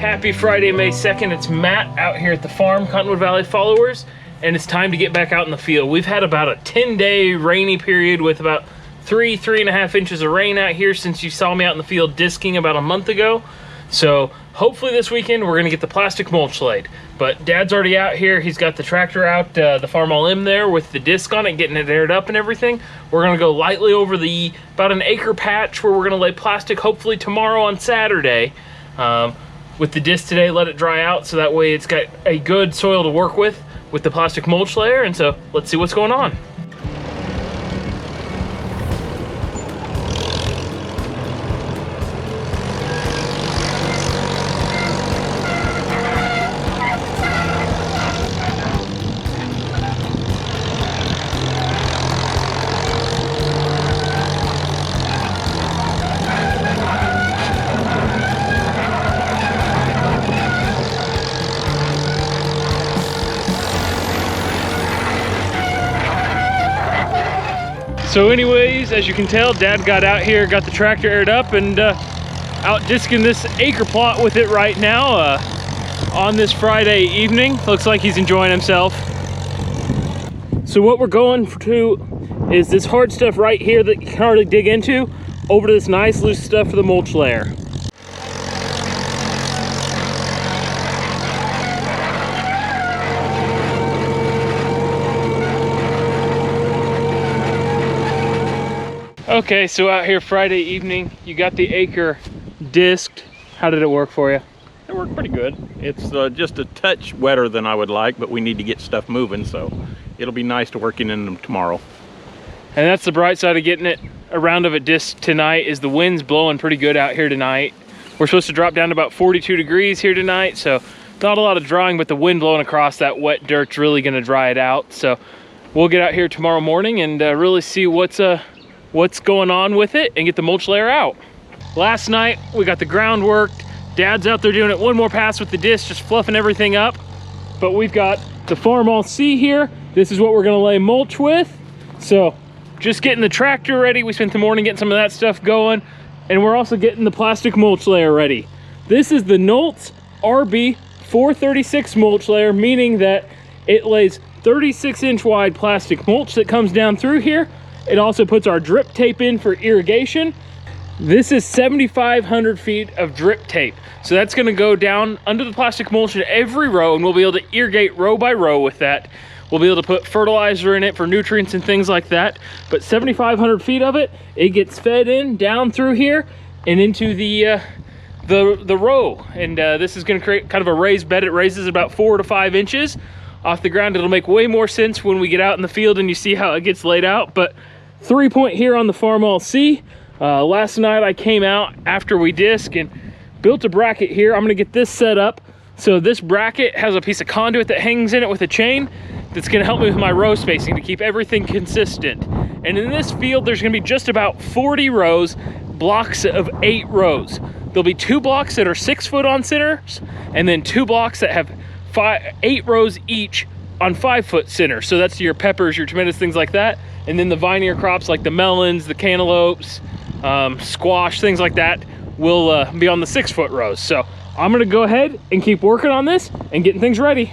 Happy Friday, May 2nd. It's Matt out here at the farm, Cottonwood Valley followers, and it's time to get back out in the field. We've had about a 10-day rainy period with about 3.5 inches of rain out here since you saw me out in the field disking about a month ago. So hopefully this weekend we're gonna get the plastic mulch laid. But Dad's already out here. He's got the tractor out, the Farmall M there with the disc on it, getting it aired up and everything. We're gonna go lightly over the about an acre patch where we're gonna lay plastic hopefully tomorrow on Saturday. With the disc today, let it dry out so that way it's got a good soil to work with the plastic mulch layer. And so let's see what's going on. So anyways, as you can tell, Dad got out here, got the tractor aired up, and out disking this acre plot with it right now on this Friday evening. Looks like he's enjoying himself. So what we're going to is this hard stuff right here that you can hardly dig into, over to this nice loose stuff for the mulch layer. Okay, so out here Friday evening, you got the acre disked. How did it work for you? It worked pretty good. It's just a touch wetter than I would like, but we need to get stuff moving, so it'll be nice to working in them tomorrow. And that's the bright side of getting it a round of it disked tonight, is the wind's blowing pretty good out here tonight. We're supposed to drop down to about 42 degrees here tonight, so not a lot of drying, but the wind blowing across that wet dirt's really gonna dry it out. So we'll get out here tomorrow morning and really see what's going on with it and get the mulch layer out. Last night we got the groundwork. Dad's out there doing it one more pass with the disc, just fluffing everything up. But we've got the Farmall C here. This is what we're gonna lay mulch with. So just getting the tractor ready. We spent the morning getting some of that stuff going, and we're also getting the plastic mulch layer ready. This is the Nolts RB436 Mulch Layer, meaning that it lays 36-inch wide plastic mulch that comes down through here. It also puts our drip tape in for irrigation. This is 7,500 feet of drip tape. So that's gonna go down under the plastic mulch in every row, and we'll be able to irrigate row by row with that. We'll be able to put fertilizer in it for nutrients and things like that. But 7,500 feet of it, it gets fed in down through here and into the row. And this is gonna create kind of a raised bed. It raises about 4 to 5 inches off the ground. It'll make way more sense when we get out in the field and you see how it gets laid out. But 3-point here on the Farmall C. Last night I came out after we disc and built a bracket here. I'm gonna get this set up. So this bracket has a piece of conduit that hangs in it with a chain that's gonna help me with my row spacing to keep everything consistent. And in this field, there's gonna be just about 40 rows, blocks of 8 rows. There'll be 2 blocks that are 6 foot on centers, and then 2 blocks that have 8 rows each on 5 foot center. So that's your peppers, your tomatoes, things like that. And then the vinier crops like the melons, the cantaloupes, squash, things like that will be on the 6 foot rows. So I'm gonna go ahead and keep working on this and getting things ready.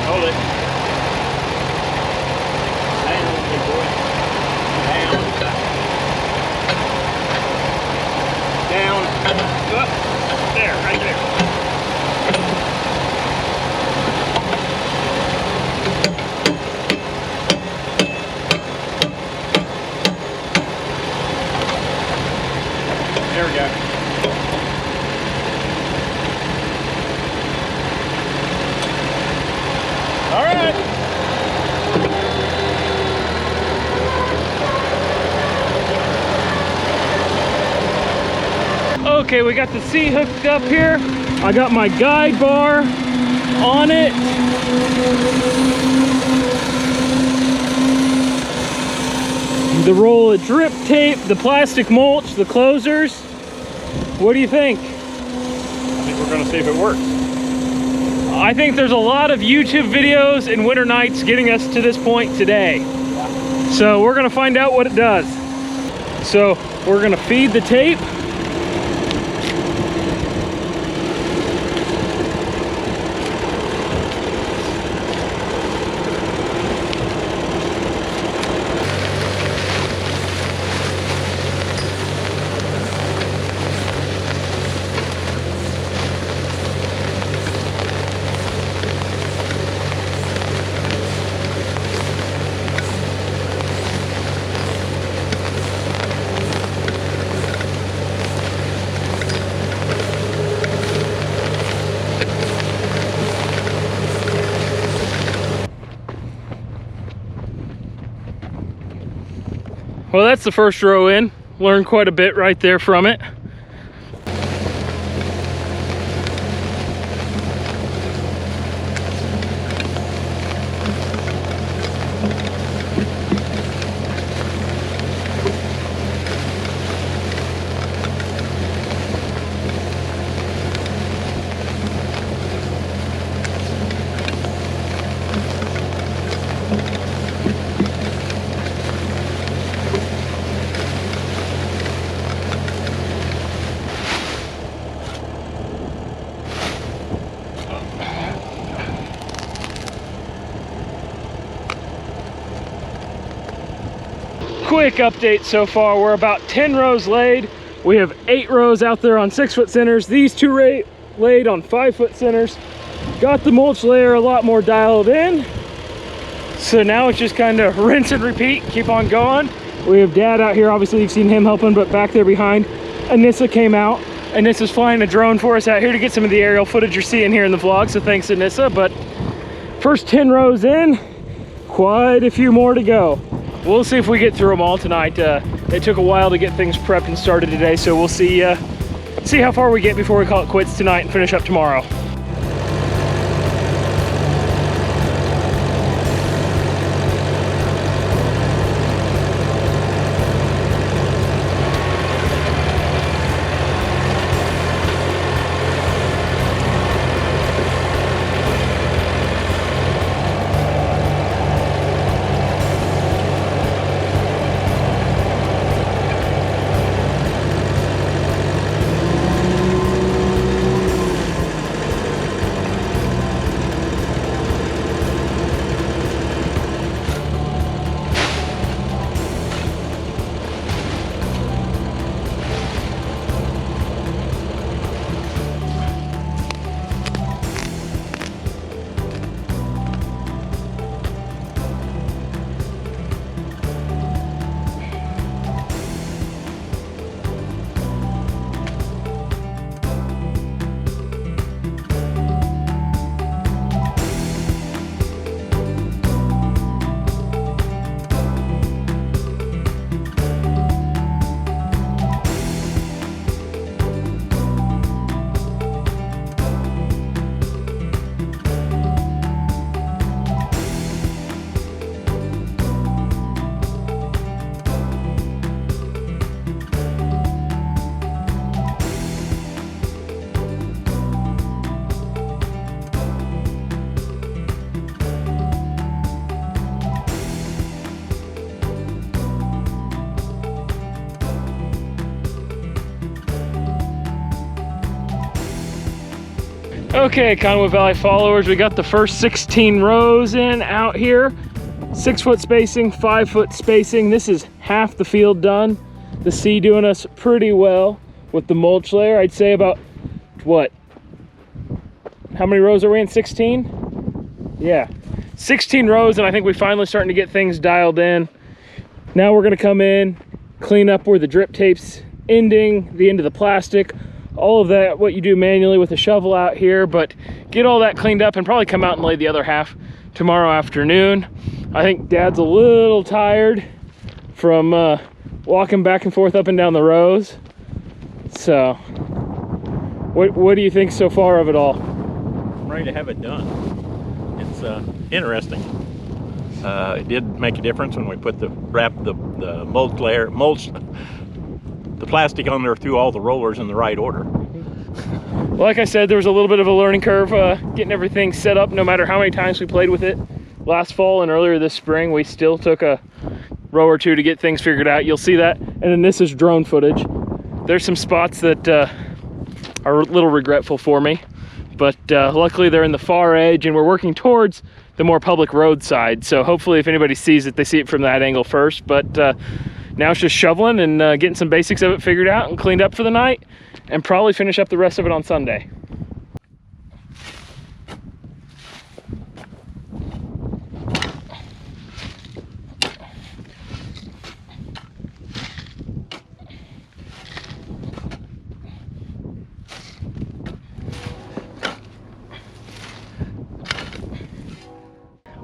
Hold it. Down, big boy. Down. Down. Up. There, right there. There we go. All right. Okay, we got the C hooked up here. I got my guide bar on it. The roll of drip tape, the plastic mulch, the closers. What do you think? I think we're gonna see if it works. I think there's a lot of YouTube videos and winter nights getting us to this point today. So we're gonna find out what it does. So We're gonna feed the tape. Well, that's the first row in. Learned quite a bit right there from it. Quick update so far, we're about 10 rows laid. We have 8 rows out there on 6-foot centers. These 2 laid on 5-foot centers. Got the mulch layer a lot more dialed in. So now it's just kind of rinse and repeat, keep on going. We have Dad out here, obviously you've seen him helping, but back there behind, Anyssa came out. Anissa's flying a drone for us out here to get some of the aerial footage you're seeing here in the vlog, so thanks Anyssa. But first 10 rows in, quite a few more to go. We'll see if we get through them all tonight. It took a while to get things prepped and started today, so we'll see how far we get before we call it quits tonight and finish up tomorrow. Okay, Cottonwood Valley followers, we got the first 16 rows in out here. 6-foot spacing, 5-foot spacing. This is half the field done. The C doing us pretty well with the mulch layer. I'd say about, what? How many rows are we in? 16? Yeah, 16 rows, and I think we're finally starting to get things dialed in. Now we're gonna come in, clean up where the drip tape's ending, the end of the plastic, all of that, what you do manually with a shovel out here, but get all that cleaned up and probably come out and lay the other half tomorrow afternoon. I think Dad's a little tired from walking back and forth up and down the rows. So, what do you think so far of it all? I'm ready to have it done. It's interesting. It did make a difference when we put the plastic on there through all the rollers in the right order. Like I said, there was a little bit of a learning curve getting everything set up. No matter how many times we played with it last fall and earlier this spring, we still took a row or two to get things figured out. You'll see that. And then this is drone footage. There's some spots that are a little regretful for me, but luckily they're in the far edge and we're working towards the more public road side. So hopefully if anybody sees it, they see it from that angle first. But now it's just shoveling and getting some basics of it figured out and cleaned up for the night, and probably finish up the rest of it on Sunday.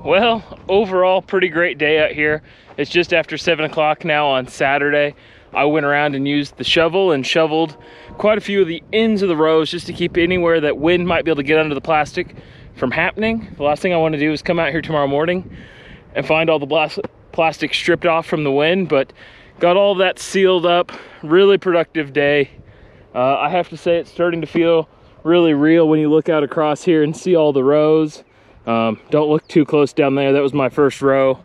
Well, overall, pretty great day out here. It's just after 7 o'clock now on Saturday. I went around and used the shovel and shoveled quite a few of the ends of the rows just to keep anywhere that wind might be able to get under the plastic from happening. The last thing I want to do is come out here tomorrow morning and find all the plastic stripped off from the wind, but got all of that sealed up. Really productive day. I have to say it's starting to feel really real when you look out across here and see all the rows. Don't look too close down there. That was my first row.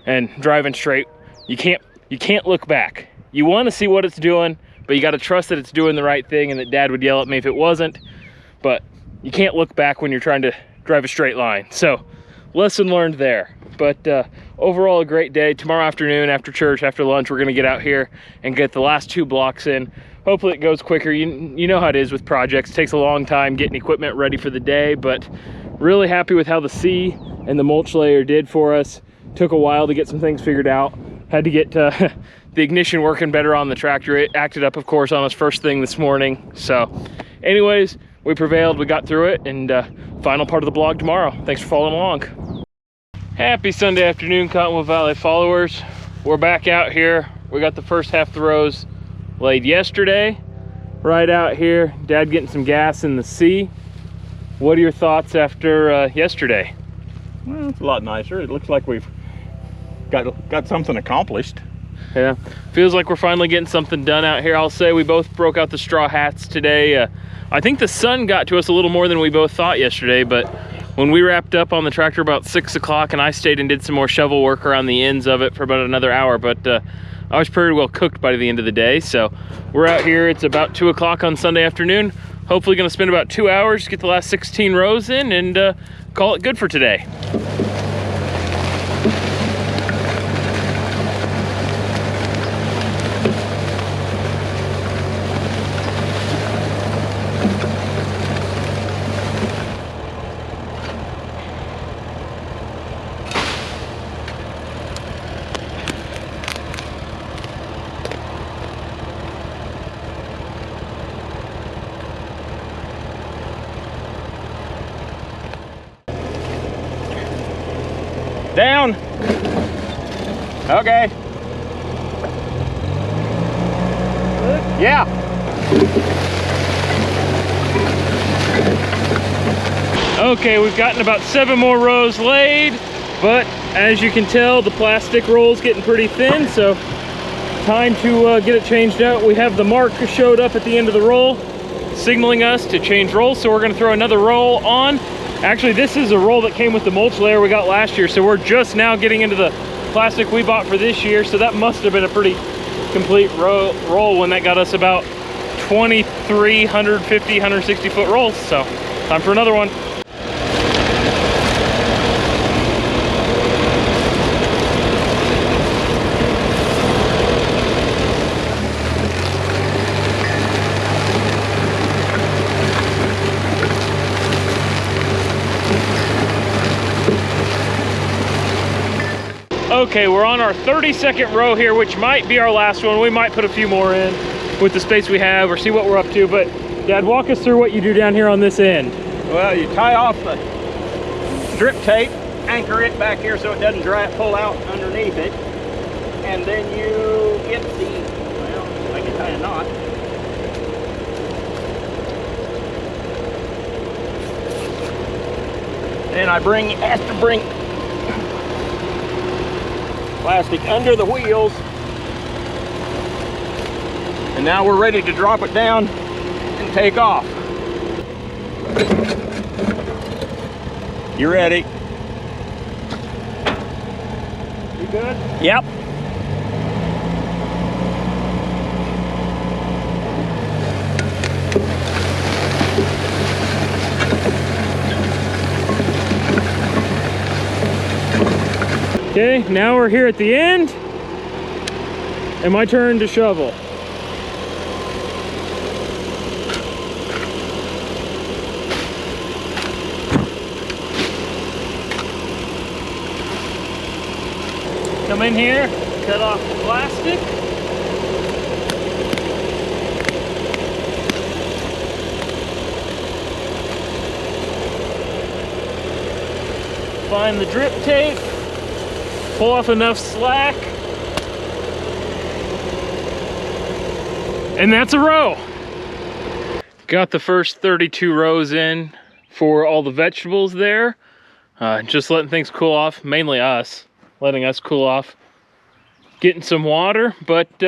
And driving straight, you can't look back. You want to see what it's doing, but you got to trust that it's doing the right thing, and that Dad would yell at me if it wasn't. But you can't look back when you're trying to drive a straight line. So lesson learned there. But overall, a great day. Tomorrow afternoon after church, after lunch, we're going to get out here and get the last 2 blocks in. Hopefully it goes quicker. You know how it is with projects. It takes a long time getting equipment ready for the day, but really happy with how the C and the mulch layer did for us. Took a while to get some things figured out. Had to get the ignition working better on the tractor. It acted up, of course, on us first thing this morning. So anyways, we prevailed, we got through it, and final part of the vlog tomorrow. Thanks for following along. Happy Sunday afternoon, Cottonwood Valley followers. We're back out here. We got the first half of the rows laid yesterday. Right out here, Dad getting some gas in the C. What are your thoughts after yesterday? Well, it's a lot nicer. It looks like we've got something accomplished. Yeah, feels like we're finally getting something done out here. I'll say we both broke out the straw hats today. I think the sun got to us a little more than we both thought yesterday, but when we wrapped up on the tractor about 6 o'clock, and I stayed and did some more shovel work around the ends of it for about another hour, but I was pretty well cooked by the end of the day. So we're out here. It's about 2 o'clock on Sunday afternoon. Hopefully going to spend about 2 hours, get the last 16 rows in, and call it good for today. Down. Okay. Yeah. Okay, we've gotten about 7 more rows laid, but as you can tell, the plastic roll's getting pretty thin, so time to get it changed out. We have the mark showed up at the end of the roll, signaling us to change rolls, so we're gonna throw another roll on. Actually, this is a roll that came with the mulch layer we got last year, so we're just now getting into the plastic we bought for this year, so that must have been a pretty complete roll when that got us about 23 150, 160 foot rolls. So time for another one. Okay, we're on our 32nd row here, which might be our last one. We might put a few more in with the space we have or see what we're up to. But Dad, walk us through what you do down here on this end. Well, you tie off the drip tape, anchor it back here so it doesn't pull out underneath it. And then you get the, well, I can tie a knot. Then I have to bring plastic under the wheels, and now we're ready to drop it down and take off. You ready? You good? Yep. Okay, now we're here at the end, and my turn to shovel. Come in here, cut off the plastic. Find the drip tape, pull off enough slack, and that's a row. Got the first 32 rows in for all the vegetables there. Just letting things cool off, mainly us, letting us cool off, getting some water. But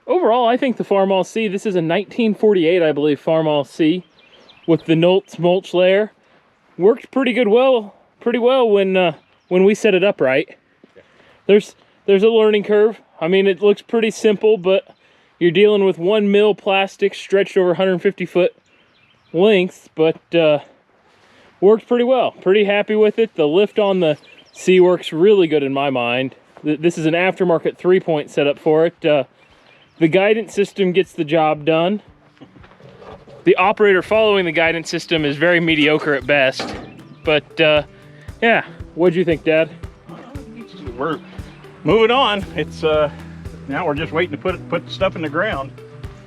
overall, I think the Farmall C, this is a 1948, I believe, Farmall C with the Nolts mulch layer. Worked pretty well when we set it up right. There's a learning curve. I mean, it looks pretty simple, but you're dealing with 1 mil plastic stretched over 150 foot lengths, but worked pretty well. Pretty happy with it. The lift on the C works really good in my mind. This is an aftermarket 3-point setup for it. The guidance system gets the job done. The operator following the guidance system is very mediocre at best, but yeah, what'd you think, Dad? We're moving on. It's now we're just waiting to put the stuff in the ground.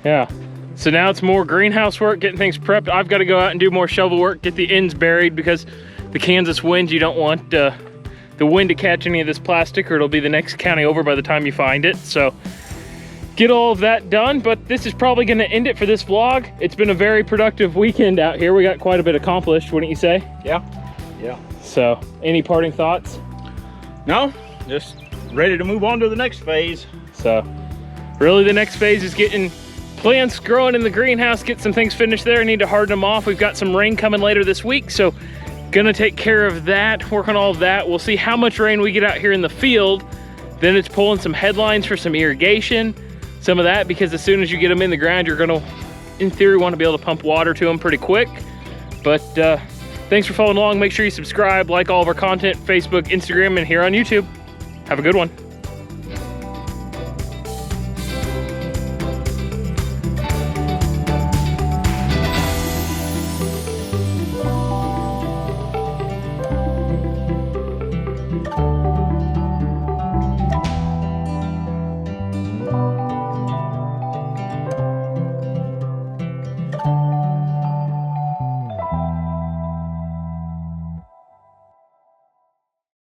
Yeah. So now it's more greenhouse work, getting things prepped. I've got to go out and do more shovel work, get the ends buried, because the Kansas wind, you don't want the wind to catch any of this plastic, or it'll be the next county over by the time you find it. So get all of that done, but this is probably going to end it for this vlog. It's been a very productive weekend out here. We got quite a bit accomplished, wouldn't you say? Yeah. So any parting thoughts? No, just ready to move on to the next phase. So really the next phase is getting plants growing in the greenhouse, get some things finished there. I need to harden them off. We've got some rain coming later this week, so gonna take care of that, work on all of that. We'll see how much rain we get out here in the field. Then it's pulling some headlines for some irrigation, some of that, because as soon as you get them in the ground, you're gonna, in theory, want to be able to pump water to them pretty quick. But thanks for following along. Make sure you subscribe, like all of our content, Facebook, Instagram, and here on YouTube. Have a good one.